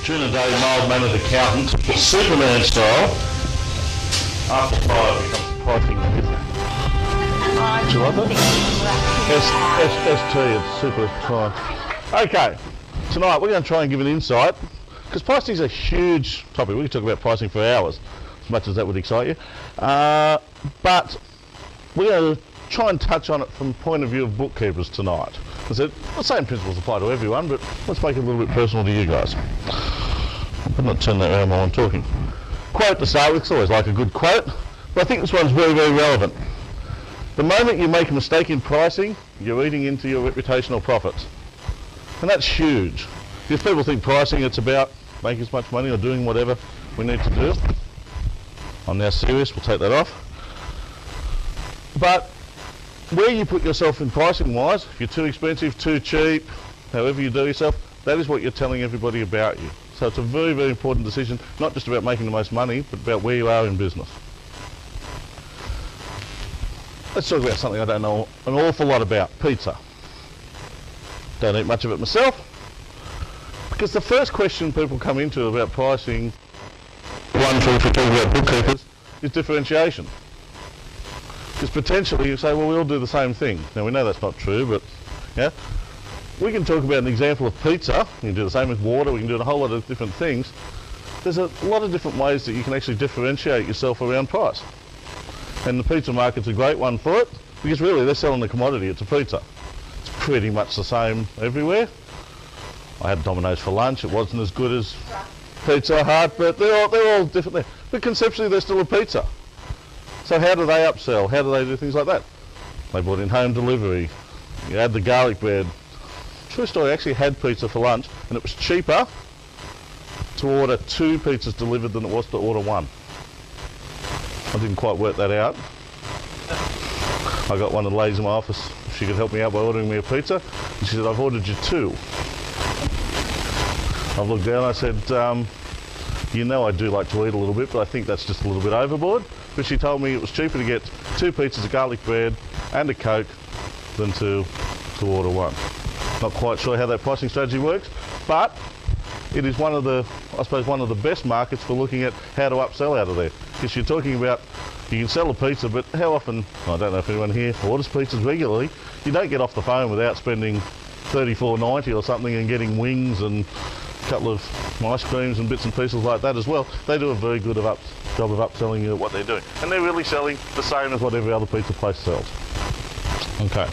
Day mild-mannered accountant, Superman style. After 5 becomes pricing. Do you like that? ST, it's super fine. Okay, tonight we're going to try and give an insight, because pricing is a huge topic. We could talk about pricing for hours, as much as that would excite you. But we're going to try and touch on it from the point of view of bookkeepers tonight. The same principles apply to everyone, but let's make it a little bit personal to you guys. I'm not turning that around while I'm talking. Quote to start with, it's always like a good quote, but I think this one's very, very relevant. The moment you make a mistake in pricing, you're eating into your reputational profits. And that's huge. If people think pricing, it's about making as much money or doing whatever we need to do. I'm now serious, we'll take that off. But where you put yourself in pricing wise, if you're too expensive, too cheap, however you do yourself, that is what you're telling everybody about you. So it's a very, very important decision, not just about making the most money, but about where you are in business. Let's talk about something I don't know an awful lot about, pizza. Don't eat much of it myself, because the first question people come into about pricing, one for if we're talking about bookkeepers, is differentiation. Because potentially you say, well, we all do the same thing. Now we know that's not true, but yeah. We can talk about an example of pizza. We can do the same with water. We can do a whole lot of different things. There's a lot of different ways that you can actually differentiate yourself around price. And the pizza market's a great one for it, because really they're selling a commodity. It's a pizza. It's pretty much the same everywhere. I had Domino's for lunch. It wasn't as good as Pizza Hut, but they're all different there. But conceptually they're still a pizza. So how do they upsell? How do they do things like that? They brought in home delivery. You add the garlic bread. True story, I actually had pizza for lunch and it was cheaper to order 2 pizzas delivered than it was to order 1. I didn't quite work that out. I got one of the ladies in my office, she could help me out by ordering me a pizza, and she said, I've ordered you 2. I looked down, I said, you know I do like to eat a little bit, but I think that's just a little bit overboard. But she told me it was cheaper to get 2 pizzas of garlic bread and a Coke than to order 1. Not quite sure how that pricing strategy works, but it is one of the, I suppose, one of the best markets for looking at how to upsell out of there. Because you're talking about, you can sell a pizza, but how often, I don't know if anyone here orders pizzas regularly, you don't get off the phone without spending $34.90 or something and getting wings and a couple of ice creams and bits and pieces like that as well. They do a very good job of upselling you what they're doing. And they're really selling the same as what every other pizza place sells. Okay.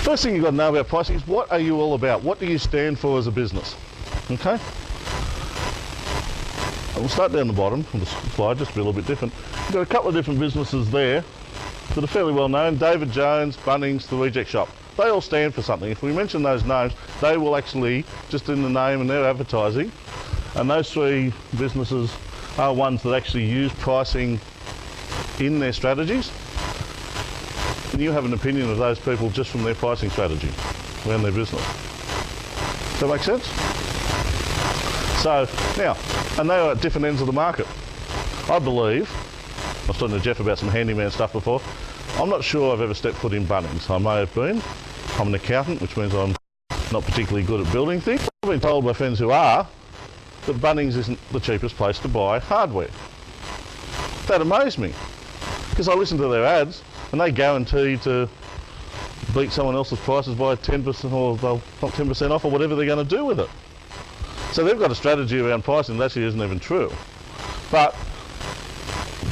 First thing you've got to know about pricing is what are you all about? What do you stand for as a business? Okay? We'll start down the bottom of the slide, just to be a little bit different. You've got a couple of different businesses there that are fairly well known. David Jones, Bunnings, The Reject Shop. They all stand for something. If we mention those names, they will actually, just in the name and their advertising, and those 3 businesses are ones that actually use pricing in their strategies. And you have an opinion of those people just from their pricing strategy around their business. Does that make sense? So, now, and they are at different ends of the market. I believe, I was talking to Jeff about some handyman stuff before, I'm not sure I've ever stepped foot in Bunnings. I may have been. I'm an accountant, which means I'm not particularly good at building things. I've been told by friends who are that Bunnings isn't the cheapest place to buy hardware. That amazed me, because I listened to their ads and they guarantee to beat someone else's prices by 10% or they'll knock 10% off or whatever they're going to do with it. So they've got a strategy around pricing that actually isn't even true. But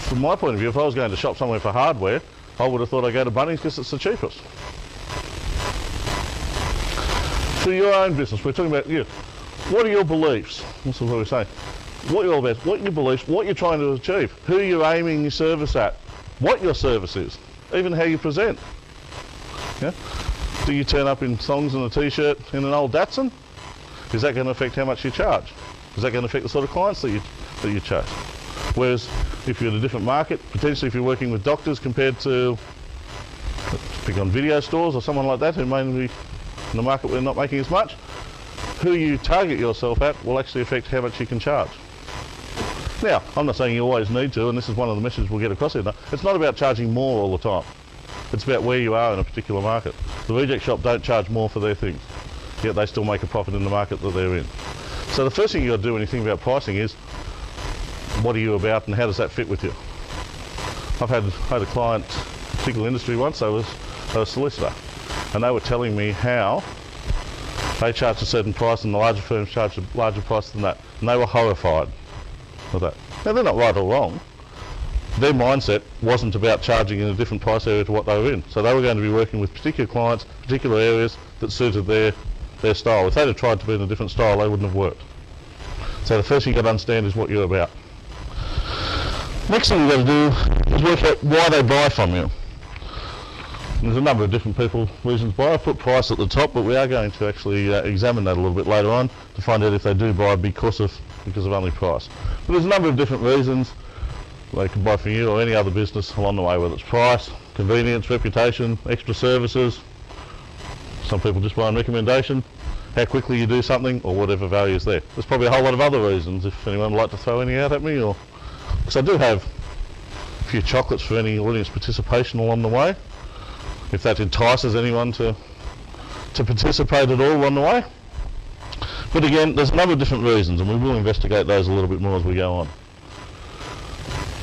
from my point of view, if I was going to shop somewhere for hardware, I would have thought I'd go to Bunnings because it's the cheapest. For your own business, we're talking about you. What are your beliefs? That's what we're saying. What you're all about, what your beliefs, what you're trying to achieve, who you're aiming your service at, what your service is, even how you present. Yeah? Do you turn up in thongs and a t-shirt in an old Datsun? Is that going to affect how much you charge? Is that going to affect the sort of clients that you charge? Whereas if you're in a different market, potentially if you're working with doctors compared to, let's pick on video stores or someone like that who may be in the market where they're not making as much, who you target yourself at will actually affect how much you can charge. Now, I'm not saying you always need to, and this is one of the messages we'll get across here. It's not about charging more all the time. It's about where you are in a particular market. The Reject Shop don't charge more for their things. yet they still make a profit in the market that they're in. So the first thing you've got to do when you think about pricing is, what are you about and how does that fit with you? I've had a client, particular industry once, they was a solicitor, and they were telling me how they charge a certain price and the larger firms charge a larger price than that, and they were horrified with that. Now they're not right or wrong. Their mindset wasn't about charging in a different price area to what they were in. So they were going to be working with particular clients, particular areas that suited their style. If they'd have tried to be in a different style, they wouldn't have worked. So the first thing you've got to understand is what you're about. Next thing you've got to do is work out why they buy from you. There's a number of different reasons why. I put price at the top, but we are going to actually examine that a little bit later on to find out if they do buy because of only price. But there's a number of different reasons they can buy from you or any other business along the way, whether it's price, convenience, reputation, extra services. Some people just buy on recommendation, how quickly you do something, or whatever value is there. There's probably a whole lot of other reasons if anyone would like to throw any out at me, or because I do have a few chocolates for any audience participation along the way, if that entices anyone to participate at all along the way. But again, there's a number of different reasons, and we will investigate those a little bit more as we go on.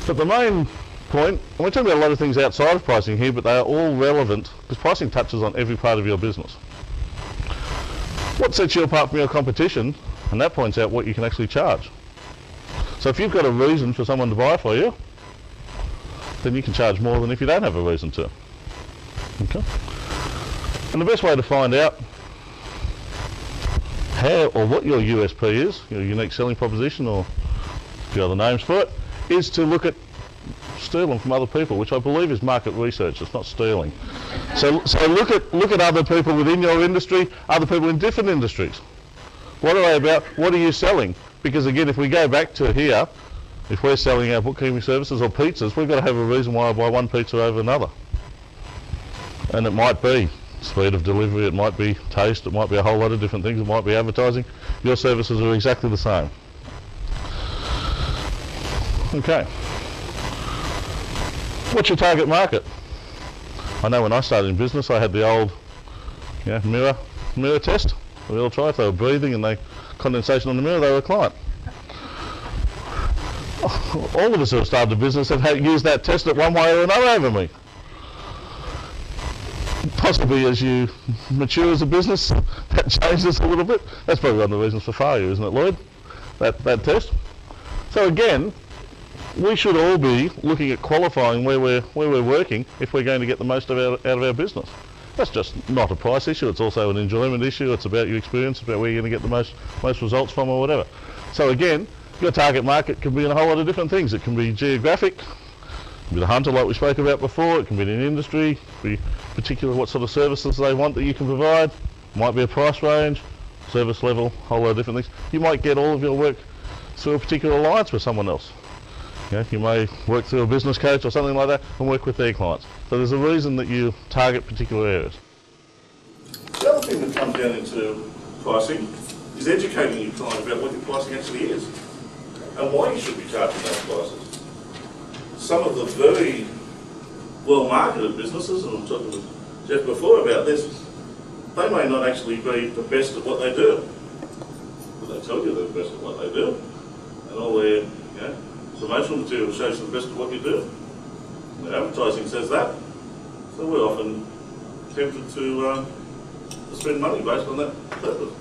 But the main point, and we're talking about a lot of things outside of pricing here, but they are all relevant because pricing touches on every part of your business. What sets you apart from your competition, and that points out what you can actually charge. So if you've got a reason for someone to buy for you, then you can charge more than if you don't have a reason to. Okay? And the best way to find out how or what your USP is, your unique selling proposition, or a few other names for it, is to look at stealing from other people, which I believe is market research. It's not stealing. So look at other people within your industry, other people in different industries. What are they about? What are you selling? Because again, if we go back to here, if we're selling our bookkeeping services or pizzas, we've got to have a reason why I buy one pizza over another. And it might be speed of delivery, it might be taste, it might be a whole lot of different things, it might be advertising. Your services are exactly the same. Okay. What's your target market? I know when I started in business, I had the old mirror test. We all try if they were breathing and they condensation on the mirror, they were a client. All of us who have started a business have used that test at one way or another over me. Possibly as you mature as a business, that changes a little bit. That's probably one of the reasons for failure, isn't it, Lloyd? That test. So again, we should all be looking at qualifying where we're working if we're going to get the most out of our business. That's just not a price issue, it's also an enjoyment issue, it's about your experience, about where you're going to get the most results from or whatever. So again, your target market can be in a whole lot of different things. It can be geographic, it can be the hunter like we spoke about before, it can be in an industry, it can be particular what sort of services they want that you can provide, it might be a price range, service level, a whole lot of different things. You might get all of your work through a particular alliance with someone else. You may work through a business coach or something like that and work with their clients. So there's a reason that you target particular areas. The other thing that comes down into pricing is educating your client about what your pricing actually is and why you should be charging those prices. Some of the very well-marketed businesses, and I'm talking with Jeff before about this, they may not actually be the best at what they do, but they tell you they're the best at what they do, and all their promotional material shows you the best at what you do. And their advertising says that, so we're often tempted to spend money based on that purpose.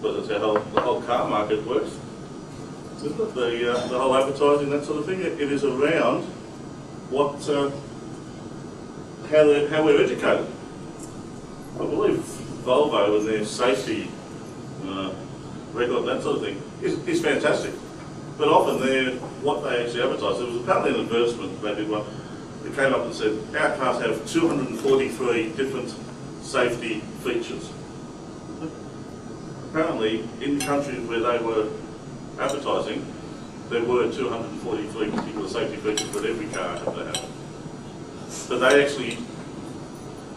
But that's how the whole car market works, isn't it? The whole advertising, that sort of thing. It is around what how we're educated. I believe Volvo and their safety record, that sort of thing, is fantastic. But often what they actually advertise, there was apparently an advertisement, they did one, that came up and said, our cars have 243 different safety features. Apparently, in countries where they were advertising, there were 243 particular safety features that every car had to have. But they actually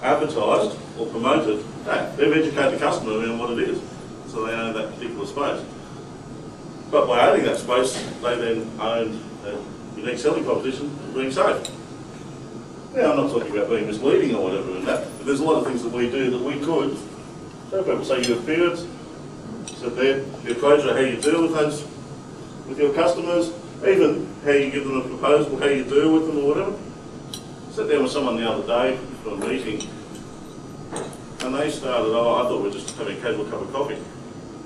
advertised or promoted that. They've educated the customer around what it is, so they own that particular space. But by owning that space, they then owned a unique selling proposition of being safe. Now, I'm not talking about being misleading or whatever in that, but there's a lot of things that we do that we could So people say you have periods. So the approach of how you deal with those, with your customers, even how you give them a proposal, how you deal with them or whatever. I sat down with someone the other day for a meeting, and they started, I thought we were just having a casual cup of coffee.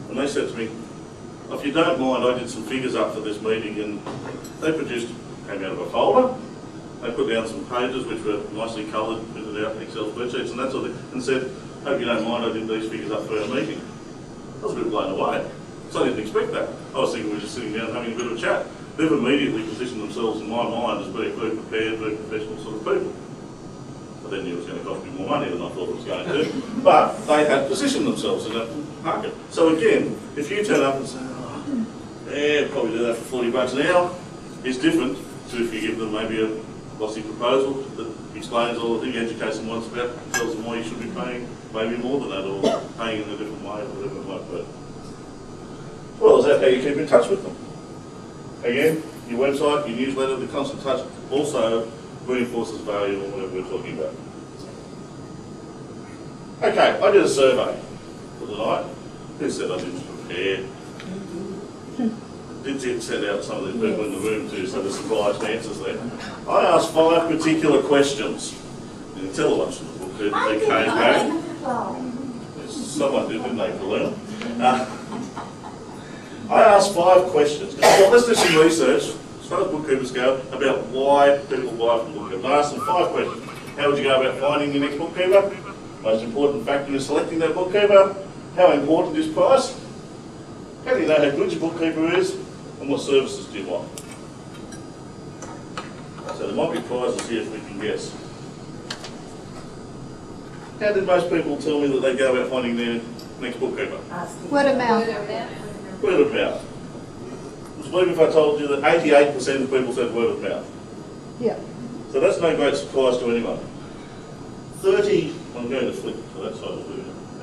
And they said to me, if you don't mind, I did some figures up for this meeting, and they produced, came out of a folder. They put down some pages which were nicely coloured, printed out in Excel spreadsheets and that sort of thing, and said, hope you don't mind, I did these figures up for our meeting. I was a bit blown away. So I didn't expect that. I was thinking we were just sitting down having a bit of a chat. They've immediately positioned themselves in my mind as being very prepared, very professional sort of people. I then knew it was going to cost me more money than I thought it was going to. But they had positioned themselves in that market. So again, if you turn up and say, oh, yeah, probably do that for $40 an hour, it's different to if you give them maybe a glossy proposal that explains all the things, educates them once about, tells them why you should be paying maybe more than that, or paying in a different way, or whatever it might be. Well, is that how you keep in touch with them? Again, your website, your newsletter, the constant touch also reinforces value or whatever we're talking about. Okay, I did a survey for the night. Who said I didn't prepare? Did send out some of the people in the room too, so there's some biased answers there. I asked 5 particular questions. You can tell a bunch of the book they came back. Someone did, didn't they, Toyne? I asked 5 questions. Well, let's do some research, as far as bookkeepers go, about why people buy from bookkeepers. I asked them 5 questions. How would you go about finding your next bookkeeper? Most important factor in selecting that bookkeeper. How important is price? How do you know how good your bookkeeper is? And what services do you want? So there might be prizes here if we can guess. How did most people tell me that they go about finding their next bookkeeper? Word of mouth. Word of mouth. Would you believe if I told you that 88% of people said word of mouth? Yeah. So that's no great surprise to anyone. I'm going to flip to that side of the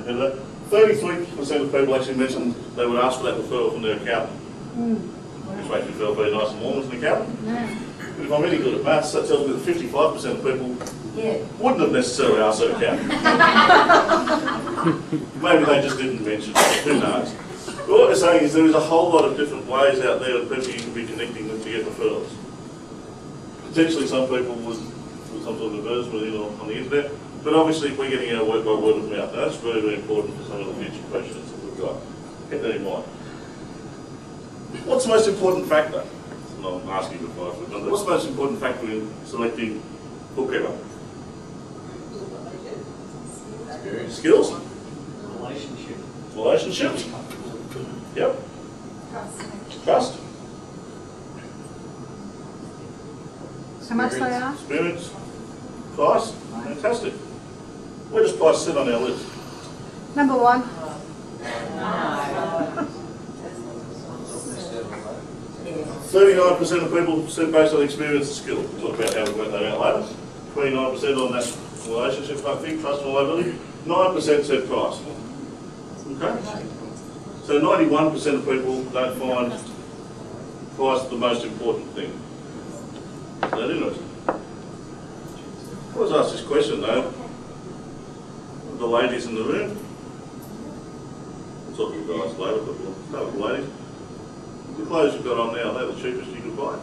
video. 33% of people actually mentioned they would ask for that referral from their accountant. Which makes me feel very nice and warm as an accountant. But if I'm really good at maths, that tells me that 55% of people wouldn't have necessarily asked their accountant. Maybe they just didn't mention it. Who knows? But what they're saying is there is a whole lot of different ways out there of people you can be connecting with to get referrals. Potentially some people would some sort of advertisement on the internet, but obviously we're getting our work by word of mouth. Now that's very, very important for some of the future questions that we've got. Keep that in mind. What's the most important factor? No, I'm asking before I forgot. What's the most important factor in selecting bookkeeper? Skills? Relationships? Yep. Trust? How much they are? Experience? Price? Fantastic. Where does price sit on our list? Number 1. 39% of people said based on experience and skill. We'll talk about how we work that out later. 29% on that relationship type thing, trust and reliability. 9% said price. Okay? So 91% of people don't find price the most important thing. Is that interesting? I was asked this question though, the ladies in the room. We'll talk to the guys later, but we'll start with the ladies. The clothes you've got on now, they're the cheapest you could buy.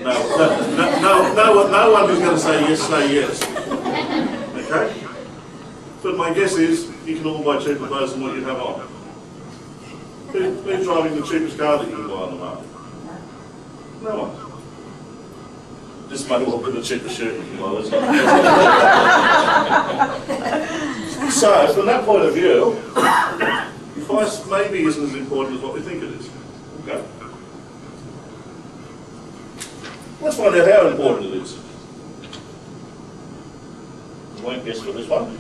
No one who's going to say yes. Okay? But my guess is you can all buy cheaper clothes than what you have on. Who's driving the cheapest car that you can buy on the market? No one. This may well be the cheapest shirt you can buy. So, from that point of view, price maybe isn't as important as what we think it is. Okay. Let's find out how important it is. I won't guess for this one.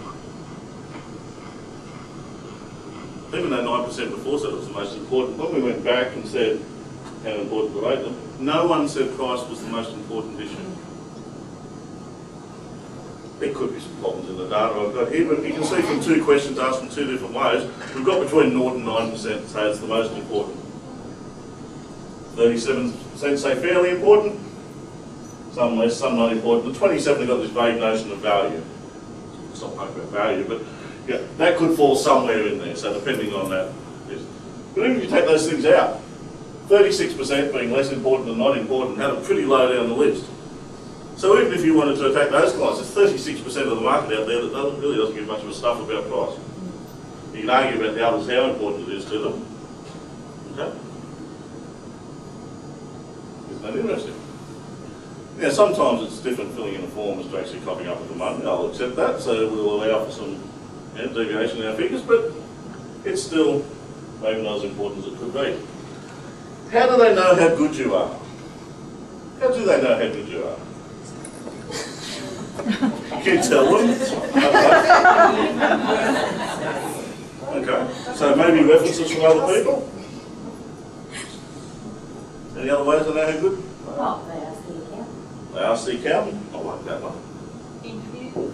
Even though 9% before said it was the most important, when we went back and said how important to rate them, no one said price was the most important issue. There could be some problems in the data I've got here, but you can see from 2 questions asked in 2 different ways, we've got between 0 and 9% say it's the most important. 37% say fairly important, some less, some not important. The 27 have got this vague notion of value. It's not talking about value, but Yeah, that could fall somewhere in there, so depending on that. Yes. But even if you take those things out, 36% being less important than not important had a pretty low down the list. So even if you wanted to attack those clients, there's 36% of the market out there that really doesn't give much of a stuff about price. You can argue about the others, how important it is to them. Okay? Isn't that interesting? Now sometimes it's different filling in a form as to actually copying up with the money. I'll accept that, so we'll allow for some deviation in our figures, but it's still maybe not as important as it could be. How do they know how good you are? How do they know how good you are? Can you tell them? Okay, so maybe references from other people? Any other ways to know how good? Oh, they ask the accountant. They ask the accountant. I like that one. Interview for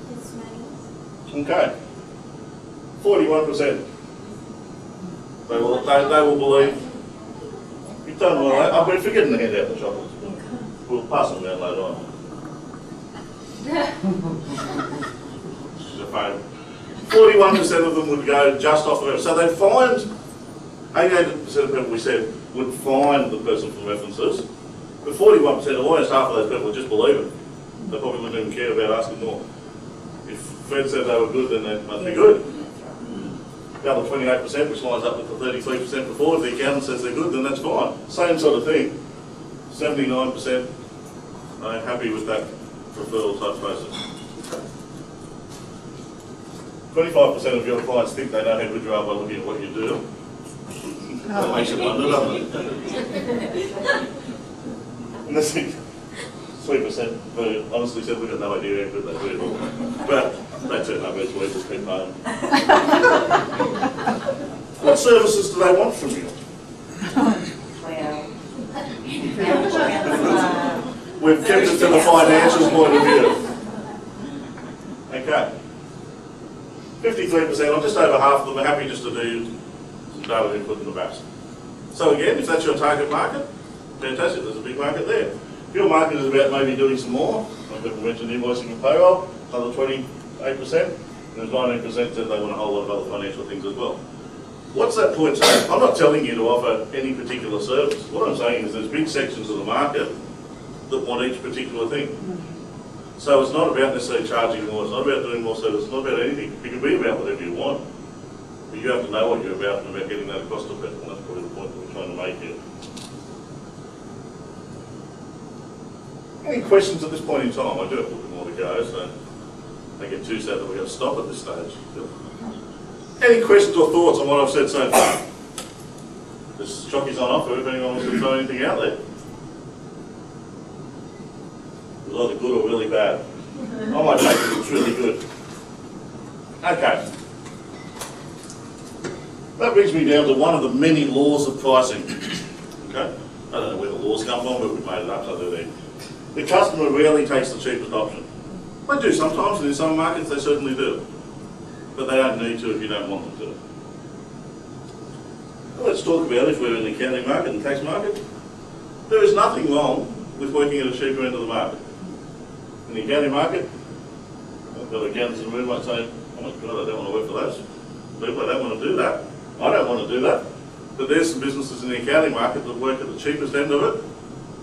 testimonials. Okay. 41%. They will believe. You've done well. I've been forgetting to hand out the chocolates. We'll pass them around later on. She's a favourite. 41% of them would go just off the reference. So they find, 88% of people we said would find the person from references, but 41%, almost half of those people would just believe it. They probably wouldn't even care about asking more. If Fred said they were good, then they must be good. The other 28%, which lines up with the 33% before, if the accountant says they're good, then that's fine. Same sort of thing. 79% are happy with that referral type process. 25% of your clients think they know how good you are by looking at what you do. That makes you wonder, doesn't it? And that's 3% who honestly said we've got no idea how good they do. But they turn up each week, just keep home. What services do they want from you? We've kept it to the financial point of view. Okay. 53%, or just over half of them, are happy just to do some data input in the BAS. So again, if that's your target market, fantastic, there's a big market there. If your market is about maybe doing some more, like people mentioned invoicing and payroll, another 28%, and there's 19% said they want a whole lot of other financial things as well. What's that point saying? I'm not telling you to offer any particular service. What I'm saying is there's big sections of the market that want each particular thing. So it's not about necessarily charging more, it's not about doing more service, it's not about anything. You can be about whatever you want, but you have to know what you're about and about getting that across to people, and that's probably the point that we're trying to make here. Any questions at this point in time? I do have a little bit more to go, so I get too sad that we're going to stop at this stage. Any questions or thoughts on what I've said so far? This jockey's on offer if anyone wants to throw anything out there. It was either good or really bad. I might take it, it's really good. Okay. That brings me down to one of the many laws of pricing. Okay? I don't know where the laws come from, but we've made it up, so they're there. The customer rarely takes the cheapest option. They do sometimes, and in some markets they certainly do. But they don't need to if you don't want them to. Well, let's talk about if we're in the accounting market and tax market. There is nothing wrong with working at a cheaper end of the market. In the accounting market, I've got accountants in the room might say, oh my God, I don't want to work for those people, I don't want to do that. I don't want to do that. But there's some businesses in the accounting market that work at the cheapest end of it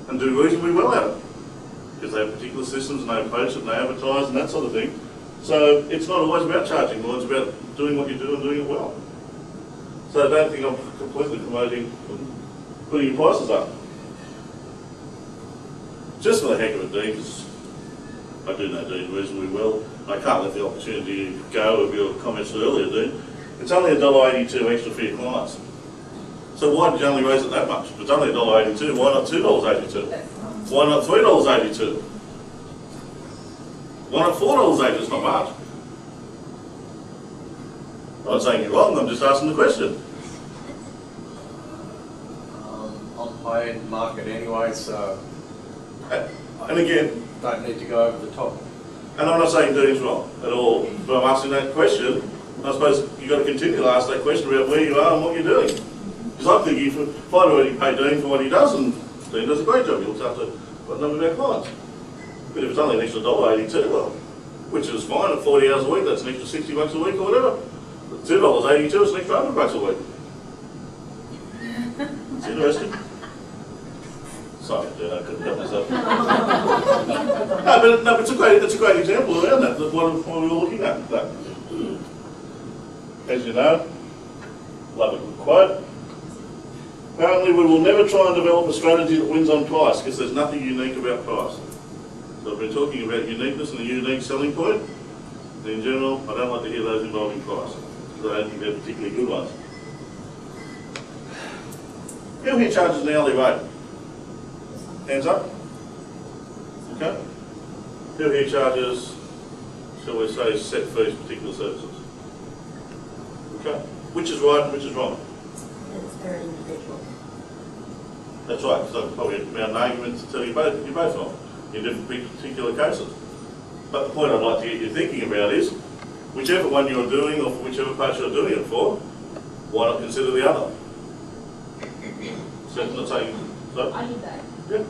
and do reasonably well at it. Because they have particular systems and they approach it and they advertise and that sort of thing. So it's not always about charging more, it's about doing what you do and doing it well. So I don't think I'm completely promoting putting your prices up. Just for the heck of it, Dean, because I do know Dean reasonably well. I can't let the opportunity go of your comments earlier, Dean. It's only $1.82 extra for your clients. So why did you only raise it that much? If it's only $1.82, why not $2.82? Why not $3.82? Why not $4.80? It's not much. I'm not saying you're wrong, I'm just asking the question. I'm high-end market anyway, so And again, don't need to go over the top. and I'm not saying Dean's wrong at all, but I'm asking that question. I suppose you've got to continue to ask that question about where you are and what you're doing. Because I'm thinking if I'd already paid Dean for what he does, and Dean does a great job, he looks after quite a number of our clients. But if it's only an extra $1.82, well, which is fine at 40 hours a week, that's an extra 60 bucks a week or whatever. $2.82 is an extra 100 bucks a week. It's interesting. Sorry, dude, I couldn't help myself. no, but it's a great example around that, what we were looking at. That. As you know, love a good quote. Apparently we will never try and develop a strategy that wins on price, because there's nothing unique about price. So if we're talking about uniqueness and a unique selling point, then in general, I don't like to hear those involving price, because I don't think they're particularly good ones. Who here charges an hourly rate? Hands up. Okay. Who here charges, shall we say, set fees for particular services? Okay. Which is right and which is wrong? It's very individual. That's right, because I could probably mount an argument to tell you both, you're both wrong in different particular cases. But the point I'd like to get you thinking about is, whichever one you're doing or for whichever part you're doing it for, why not consider the other? So I'm not saying, so? I need that. Yeah.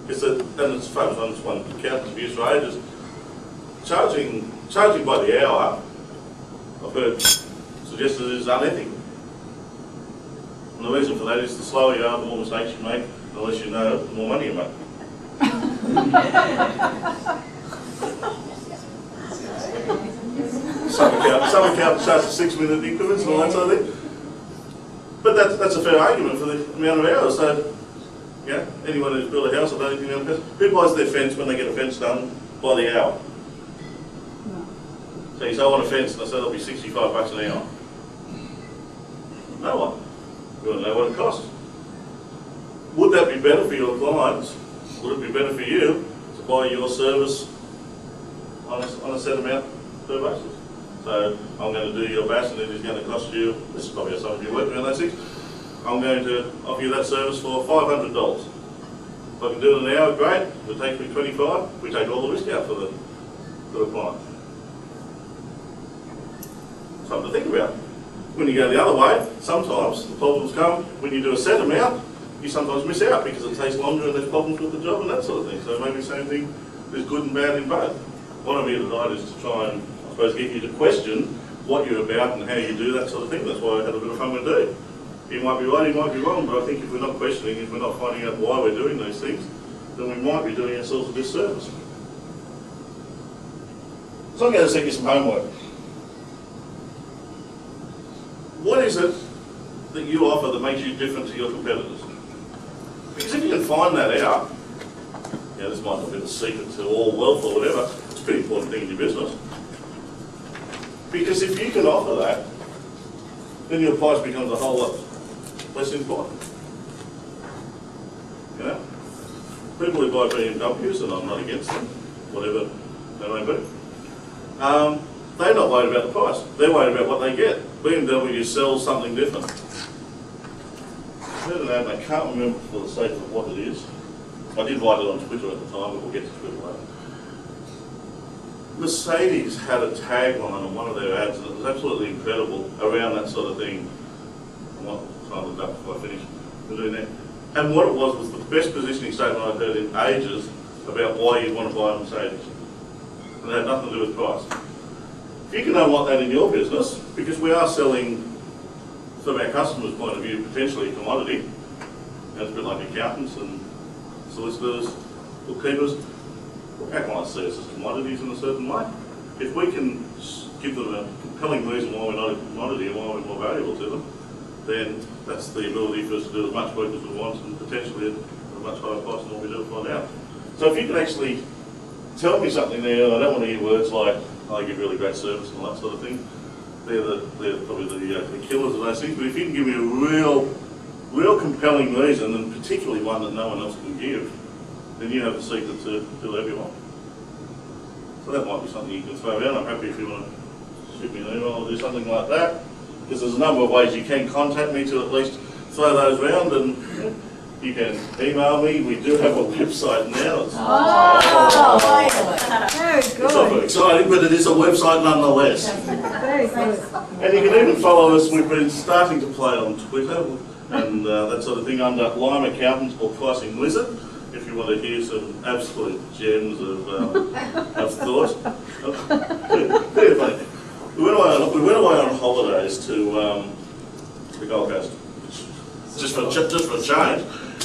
Because and it's focused on this one, accountants abuse for ages. Charging by the hour, I've heard suggested is unethical. And the reason for that is the slower you are, the more mistakes you make, and the less you know, the more money you make. Some accountants charge for 6-minute increments and all that sort of thing. But that's a fair argument for the amount of hours. So, yeah, anyone who's built a house or done anything on a fence, who buys their fence when they get a fence done by the hour? So you say, I want a fence, and I say that'll be 65 bucks an hour. No one. You want to know what it costs. Would that be better for your clients? Would it be better for you to buy your service on a set amount per basis? So I'm going to do your bass and it is going to cost you, this is probably some of you working on those things, I'm going to offer you that service for $500. If I can do it in an hour, great. If it takes me 25, we take all the risk out for the client. Something to think about. When you go the other way, sometimes the problems come when you do a set amount, you sometimes miss out because it takes longer and there's problems with the job and that sort of thing. So maybe the same thing, there's good and bad in both. What I'm here tonight is to try and, I suppose, get you to question what you're about and how you do that sort of thing. That's why I had a bit of fun with it. He might be right, he might be wrong, but I think if we're not questioning, if we're not finding out why we're doing these things, then we might be doing ourselves a disservice. So I'm going to set you some homework. What is it that you offer that makes you different to your competitors? Because if you can find that out, you know, this might not be the secret to all wealth or whatever, it's a pretty important thing in your business. Because if you can offer that, then your price becomes a whole lot less important. You know? People who buy BMWs, and I'm not against them, whatever they may be, they're not worried about the price. They're worried about what they get. BMW sells something different. I heard an ad, and I can't remember for the sake of what it is. I did write it on Twitter at the time, but we'll get to Twitter later. Mercedes had a tagline on one of their ads, and it was absolutely incredible around that sort of thing. I might try and look up before I finish doing that. And what it was the best positioning statement I'd heard in ages about why you'd want to buy a Mercedes. And it had nothing to do with price. If you can unlock that in your business, because we are selling, from our customers' point of view, potentially a commodity, and it's a bit like accountants and solicitors, bookkeepers, our clients see us as commodities in a certain way. If we can give them a compelling reason why we're not a commodity and why we're more valuable to them, then that's the ability for us to do as much work as we want and potentially at a much higher price than what we do for now. So if you can actually tell me something there, and I don't want to hear words like, I give really great service and all that sort of thing, they're probably the killers of those things, but if you can give me a real compelling reason, and particularly one that no one else can give, then you have the secret to whatever you want. So that might be something you can throw out. I'm happy if you want to shoot me an email or do something like that, because there's a number of ways you can contact me to at least throw those around, and you can email me. We do have a website now. Very It's not very good. exciting, but it is a website nonetheless. Very good. And you can even follow us. We've been starting to play on Twitter and that sort of thing under Lime Accountants or Pricing Wizard. if you want to hear some absolute gems of thought. Very funny. We went away on holidays to the Gold Coast, just for a change.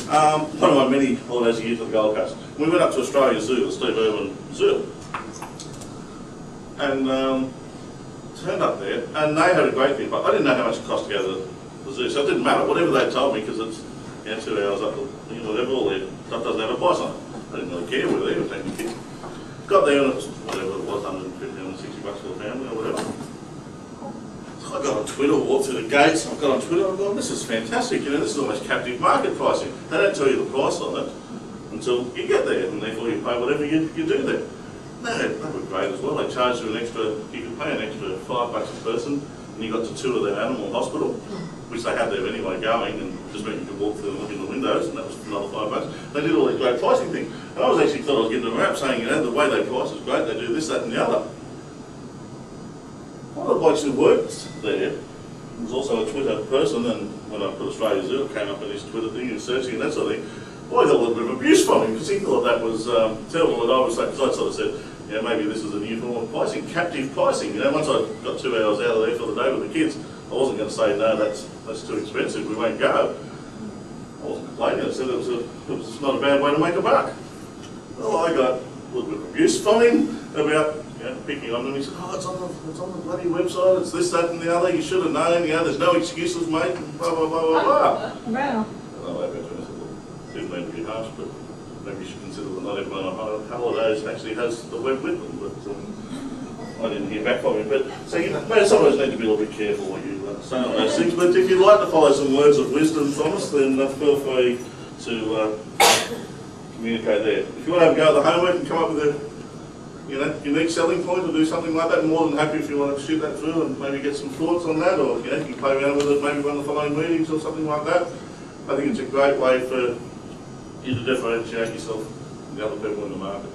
One of my many holidays a year to the Gold Coast. We went up to Australia Zoo, the Steve Irwin Zoo, and turned up there, and they had a great thing, but I didn't know how much it cost to go to the zoo, so it didn't matter, whatever they told me, because it's 2 hours up, whatever, all their stuff doesn't have a price on it. I didn't really care whether they were taking kids. Got there and it was, whatever it was, 150, 160 bucks for the family or whatever. So I got on Twitter, walked through the gates, I got on Twitter, I thought, this is fantastic, this is almost captive market pricing. They don't tell you the price on it until you get there, and therefore you pay whatever you do there. They were great as well. They charged you you could pay an extra $5 a person, and you got to tour their animal hospital, which they had there anyway going, and just meant you could walk through and look in the windows, and that was another $5. They did all these great pricing things. And I was actually thought I was getting a rap saying, the way they price is great, they do this, that and the other. One of the blokes who worked there was also a Twitter person, and when I put Australia Zoo, it came up in his Twitter thing, he was searching and that sort of thing. Well, I got a little bit of abuse from him, because he thought that was terrible, and I was like, because I sort of said, maybe this is a new form of pricing, captive pricing. Once I got 2 hours out of there for the day with the kids, I wasn't going to say, no, that's too expensive, we won't go. I wasn't complaining, I said it was not a bad way to make a buck. Well, I got a little bit of abuse from him about picking on him. He said, it's on the bloody website, it's this, that and the other, you should have known, there's no excuses, mate, and blah, blah, blah, blah, blah. Wow. And I went back to him and said, look, didn't mean to be harsh, but maybe you should consider that not everyone on holidays actually has the web with them, but I didn't hear back from him. But so sometimes need to be a little bit careful what you say on those things. But if you'd like to follow some words of wisdom from us, then feel free to communicate there. If you want to have a go at the homework and come up with a unique selling point or do something like that, I'm more than happy if you want to shoot that through and maybe get some thoughts on that, or you can play around with it maybe one of the following meetings or something like that. I think it's a great way for you to differentiate yourself from the other people in the market.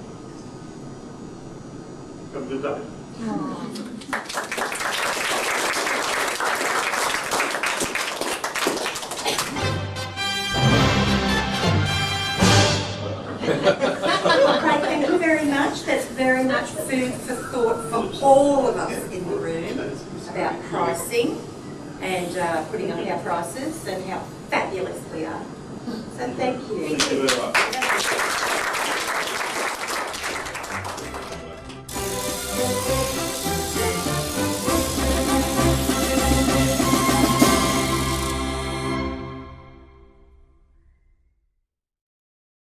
Have a good day. Great, thank you very much. That's very much food for thought for all of us in the room about pricing and putting up our prices and how fabulous we are. So thank you. Thank you very much.